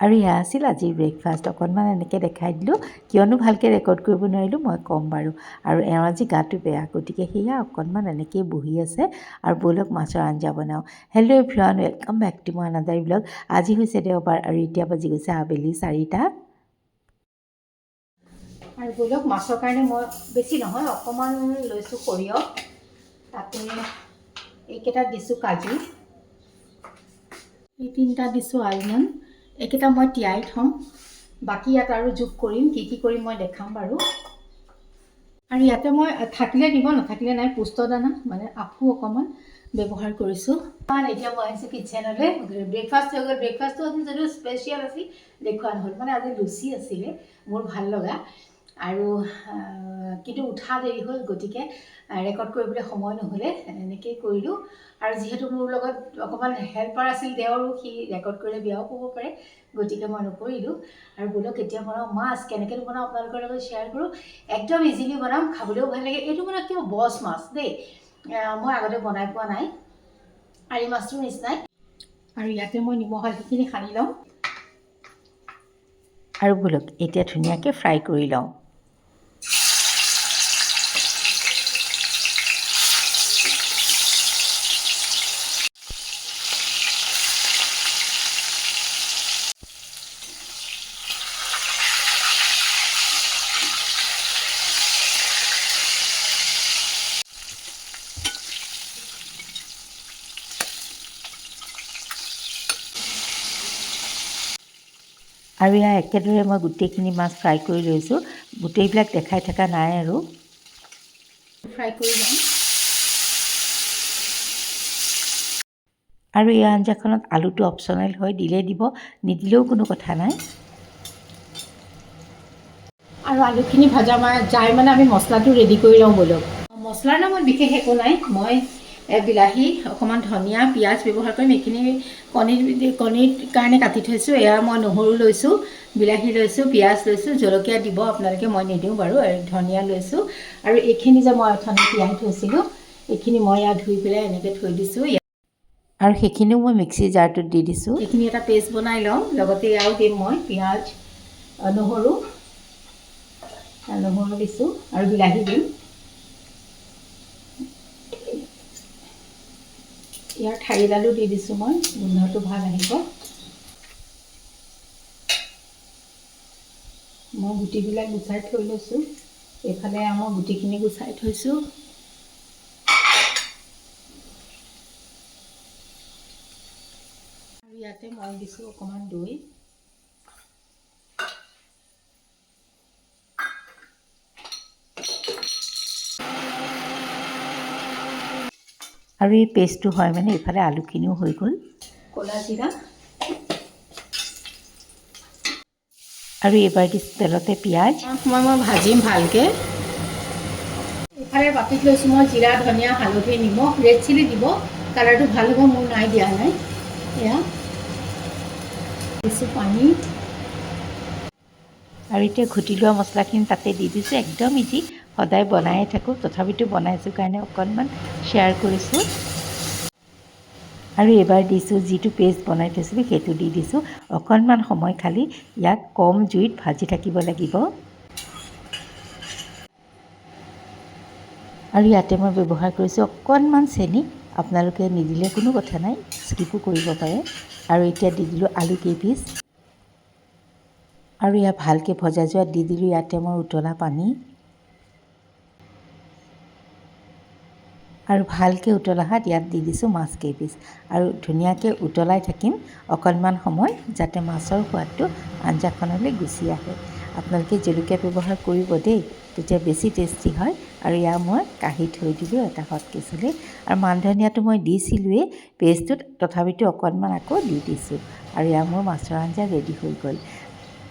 আৰু এয়া আছিল আজিৰ ব্ৰেকফাষ্ট। অকণমান এনেকৈ দেখাই দিলোঁ, কিয়নো ভালকৈ ৰেকৰ্ড কৰিব নোৱাৰিলোঁ মই ক'ম বাৰু। আৰু এওঁৰ আজি গাটো বেয়া, গতিকে সেয়া অকণমান এনেকৈয়ে বহি আছে। আৰু ব'লক মাছৰ আঞ্জা বনাওঁ। Hello' everyone, welcome back to my another blog. আজি হৈছে দেওবাৰ আৰু এতিয়া বাজি গৈছে আবেলি 4টা। আৰু ব'লক মাছৰ কাৰণে মই বেছি নহয় অকণমান লৈছোঁ সৰিয়হ, তাতে এইকেইটা দিছোঁ কাজু, এই 3টা দিছোঁ আলমণ্ড। এইকেইটা মই তিয়াই থ'ম, বাকী ইয়াত আৰু যোগ কৰিম, কি কৰিম মই দেখাম বাৰু। আৰু ইয়াতে মই থাকিলে দিব, নাথাকিলে নাই, পুষ্ট দানা মানে আখু অকণমান ব্যৱহাৰ কৰিছোঁ। এতিয়া মই আহিছোঁ কিটচেনলৈ। ব্ৰেকফাষ্ট হৈ গ'ল। ব্ৰেকফাষ্টটো আজি যদিও স্পেচিয়েল আছিল, দেখুওৱা নহ'ল, মানে আজি লুচি আছিলে মোৰ ভাল লগা। আৰু কিন্তু উঠা দেৰি হ'ল, গতিকে ৰেকৰ্ড কৰিবলৈ সময় নহ'লে এনেকেই কৰিলোঁ। আৰু যিহেতু মোৰ লগত অকণমান হেল্পাৰ আছিল তেওঁৰো, সি ৰেকৰ্ড কৰিলে বেয়াও ক'ব পাৰে, গতিকে মই নকৰিলোঁ। আৰু ব'লক এতিয়া বনাওঁ মাছ। কেনেকৈ বনাওঁ আপোনালোকৰ লগত শ্বেয়াৰ কৰোঁ। একদম ইজিলি বনাম, খাবলৈও ভাল লাগে। এইটো মানে কিবা বছ মাছ দেই, মই আগতে বনাই পোৱা নাই, আৰি মাছটোৰ নিচিনাই। আৰু ইয়াতে মই নিমখ হালধিখিনি সানি লওঁ। আৰু ব'লক এতিয়া ধুনীয়াকৈ ফ্ৰাই কৰি লওঁ। আৰু ইয়াৰ একেদৰে মই গোটেইখিনি মাছ ফ্ৰাই কৰি লৈছোঁ। গোটেইবিলাক দেখাই থকা নাই আৰু ফ্ৰাই কৰি লওঁ। আৰু এই আঞ্জাখনত আলুটো অপশ্যনেল হয়, দিলে দিব, নিদিলেও কোনো কথা নাই। আৰু আলুখিনি ভজা যাই মানে আমি মছলাটো ৰেডি কৰি লওঁ ব'লক। মছলাৰ নামত বিশেষ একো নাই, মই বিলাহী, অকণমান ধনিয়া, পিঁয়াজ ব্যৱহাৰ কৰিম। এইখিনি কণীৰ কাৰণে কাটি থৈছোঁ। এয়া মই নহৰু লৈছোঁ, বিলাহী লৈছোঁ, পিঁয়াজ লৈছোঁ, জলকীয়া দিব আপোনালোকে, মই নিদিওঁ বাৰু। ধনিয়া লৈছোঁ। আৰু এইখিনি যে মই অথনি তিয়াই থৈছিলোঁ, এইখিনি মই ইয়াত ধুই পেলাই এনেকৈ থৈ দিছোঁ। আৰু সেইখিনিও মই মিক্সিৰ জাৰটোত দি দিছোঁ। এইখিনি এটা পেষ্ট বনাই লওঁ। লগতে এয়াও দিম মই পিঁয়াজ, নহৰু দিছোঁ আৰু বিলাহী দিম। ইয়াৰ ঠাৰিডালো দি দিছোঁ মই, গোন্ধটো ভাল আহিব। মই গুটিবিলাক গুচাই থৈ লৈছোঁ। এইফালে মই গুটিখিনি গুচাই থৈছোঁ। আৰু ইয়াতে মই দিছোঁ অকণমান দৈ। আৰু এই পেষ্টটো হয় মানে এইফালে আলুখিনিও হৈ গ'ল। ক'লা জিৰা আৰু এইবাৰ দিছোঁ তেলতে পিঁয়াজ। মই ভাজিম ভালকৈ। এইফালে বাতিত লৈছোঁ মই জিৰা, ধনিয়া, হালধি, নিমখ, ৰেড চিলি দিব, কালাৰটো ভাল হ'ব। মোৰ নাই, দিয়া নাই। এয়া দিছোঁ পানী। আৰু এতিয়া ঘুটি লোৱা মছলাখিনি তাতে দি দিছোঁ। একদম ইজি, সদায় বনায়ে থাকোঁ, তথাপিতো বনাইছোঁ কাৰণে অকণমান শ্বেয়াৰ কৰিছোঁ। আৰু এইবাৰ দিছোঁ যিটো পেষ্ট বনাই থৈছিলোঁ, সেইটো দি দিছোঁ। অকণমান সময় খালি ইয়াক কম জুইত ভাজি থাকিব লাগিব। আৰু ইয়াতে মই ব্যৱহাৰ কৰিছোঁ অকণমান চেনি। আপোনালোকে নিদিলে কোনো কথা নাই, স্কিপো কৰিব পাৰে। আৰু এতিয়া দি দিলোঁ আলু কেইপিচ। আৰু ইয়াত ভালকৈ ভজা যোৱাত দি দিলোঁ ইয়াতে মই উতলা পানী। আৰু ভালকৈ উতল অহাত ইয়াত দি দিছোঁ মাছ কেইপিচ। আৰু ধুনীয়াকৈ উতলাই থাকিম অকণমান সময়, যাতে মাছৰ সোৱাদটো আঞ্জাখনলৈ গুচি আহে। আপোনালোকে জলকীয়া ব্যৱহাৰ কৰিব দেই, তেতিয়া বেছি টেষ্টি হয়। আৰু ইয়াৰ মই কাঢ়ি থৈ দিলোঁ এটা হটকেছলৈ। আৰু মান ধনিয়াটো মই দিছিলোঁৱেই পেষ্টটোত, তথাপিতো অকণমান আকৌ দি দিছোঁ। আৰু ইয়াৰ মোৰ মাছৰ আঞ্জা ৰেডি হৈ গ'ল।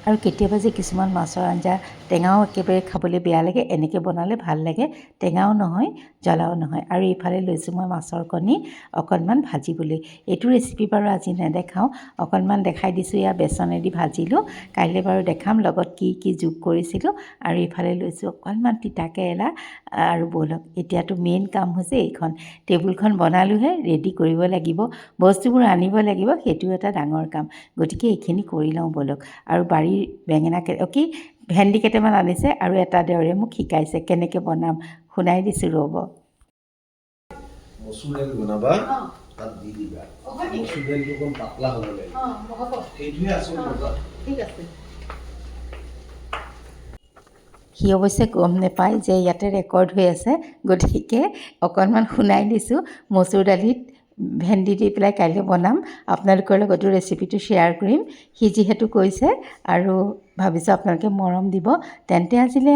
আৰু কেতিয়াবা যে কিছুমান মাছৰ আঞ্জা টেঙাও একেবাৰে খাবলৈ বেয়া লাগে, এনেকৈ বনালে ভাল লাগে। টেঙাও নহয়, জ্বলাও নহয়। আৰু এইফালে লৈছোঁ মই মাছৰ কণী অকণমান ভাজিবলৈ। এইটো ৰেচিপি বাৰু আজি নেদেখাওঁ, অকণমান দেখাই দিছোঁ। এয়া বেচনেদি ভাজিলোঁ, কাইলৈ বাৰু দেখাম লগত কি কি যোগ কৰিছিলোঁ। আৰু এইফালে লৈছোঁ অকণমান তিতাকেৰেলা আৰু ব'লক এতিয়াতো মেইন কাম হৈছে এইখন টেবুলখন বনালোঁহে, ৰেডি কৰিব লাগিব, বস্তুবোৰ আনিব লাগিব, সেইটো এটা ডাঙৰ কাম। গতিকে এইখিনি কৰি লওঁ ব'লক। আৰু বাৰীৰ বেঙেনা ভেন্দি কেইটামান আনিছে আৰু এটা দেওৰে মোক শিকাইছে কেনেকৈ বনাম, শুনাই দিছোঁ ৰ'ব। মচুৰ দাইল বনাবা, তাত দি দিবা। মচুৰ দাইলটো অকণ পাতলা হ'ব লাগিব, সেইটোৱে আচল মজা। ঠিক আছে। সি অৱশ্যে গম নাপায় যে ইয়াতে ৰেকৰ্ড হৈ আছে, গতিকে অকণমান শুনাই দিছোঁ। মচুৰ দালিত ভেন্দি দি পেলাই কাইলৈ বনাম, আপোনালোকৰ লগতো ৰেচিপিটো শ্বেয়াৰ কৰিম। সি যিহেতু কৈছে আৰু ভাবিছোঁ আপোনালোকে মৰম দিব, তেন্তে আজিলৈ